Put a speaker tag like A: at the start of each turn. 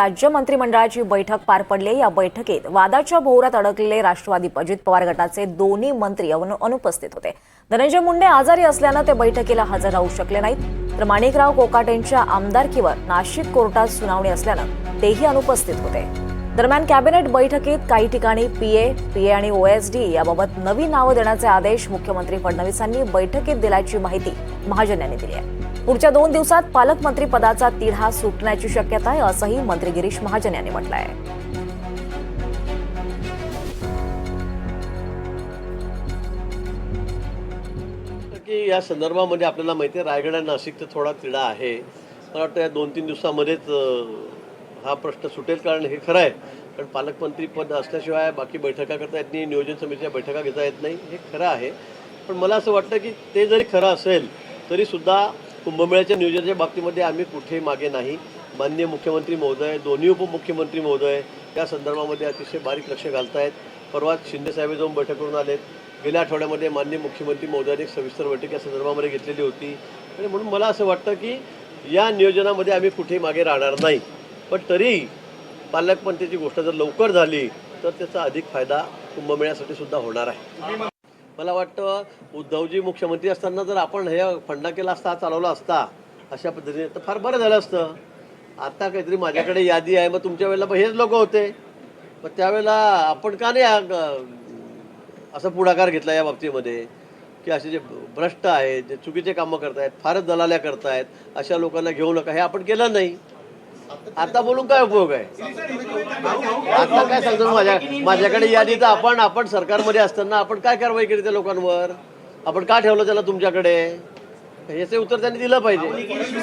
A: राज्य मंत्रिमंडळाची बैठक पार पडली। या बैठकीत वादाच्या भोवऱ्यात अडकलेले राष्ट्रवादी अजित पवार गटाचे दोन्ही मंत्री अनुपस्थित होते। धनंजय मुंडे आजारी असल्याने ते बैठकीला हजर राहू शकले नाहीत, तर माणिकराव कोकाटेंच्या आमदारकीवर नाशिक कोर्टात सुनावणी असल्याने तेही अनुपस्थित होते। दरम्यान कॅबिनेट बैठकीत काही ठिकाणी पीए आणि ओएसडी याबाबत नवी नावे देण्याचे आदेश मुख्यमंत्री फडणवीसांनी बैठकीत दिल्याची माहिती महाजन यांनी दिली आहे। पुढच्या 2 दिवसात पालकमंत्री पदाचा तिढा सुटण्याची शक्यता आहे, असंही मंत्री गिरीश महाजन यांनी म्हटलं आहे।
B: की या संदर्भामध्ये आपल्याला माहिती आहे, रायगड आणि नाशिकचा थोडा तिढा आहे। मला वाटतं या 2-3 दिवसामध्येच हा प्रश्न सुटेल, कारण हे खरं आहे, कारण पालकमंत्री पद असल्याशिवाय बाकी बैठका करता येत नाही, नियोजन समितीच्या बैठका घेता येत नाही, हे खरं आहे। पण मला असं वाटतं की ते जरी खरं असेल तरीसुद्धा कुंभमेळ्याच्या नियोजनाच्या बाबतीमध्ये आम्ही कुठे मागे नाही। माननीय मुख्यमंत्री महोदय, दोन्ही उपमुख्यमंत्री महोदय या संदर्भामध्ये अतिशय बारीक लक्ष घालतायत। परवा शिंदे साहेब जाऊन बैठक करून आलेत। गेल्या आठवड्यामध्ये माननीय मुख्यमंत्री महोदयांनी एक सविस्तर बैठक या संदर्भामध्ये घेतलेली होती, आणि म्हणून मला असं वाटतं की या नियोजनामध्ये आम्ही कुठे मागे राहणार नाही। पण तरी पालकमंत्र्याची गोष्ट जर लवकर झाली तर त्याचा अधिक फायदा कुंभमेळ्यासाठी सुद्धा होणार आहे। मला वाटतं उद्धवजी मुख्यमंत्री असताना जर आपण हे फंडा केला असता, चालवला असता अशा पद्धतीने, तर फार बरं झालं असतं। आता काहीतरी माझ्याकडे यादी आहे, मग तुमच्या वेळेला हेच लोक होते, मग त्यावेळेला आपण का नाही असं पुढाकार घेतला या बाबतीमध्ये, की असे जे भ्रष्ट आहेत, जे चुकीचे कामं करतायत, फारच दलाल्या करतायत, अशा लोकांना घेऊ नका, हे आपण केलं नाही। आता बोलून काय उपयोग आहे? आता काय सांगतो, माझ्याकडे यादी तर आपण सरकारमध्ये असताना आपण काय कारवाई केली त्या लोकांवर? आपण का ठेवलं त्याला तुमच्याकडे? याचे उत्तर त्यांनी दिलं पाहिजे।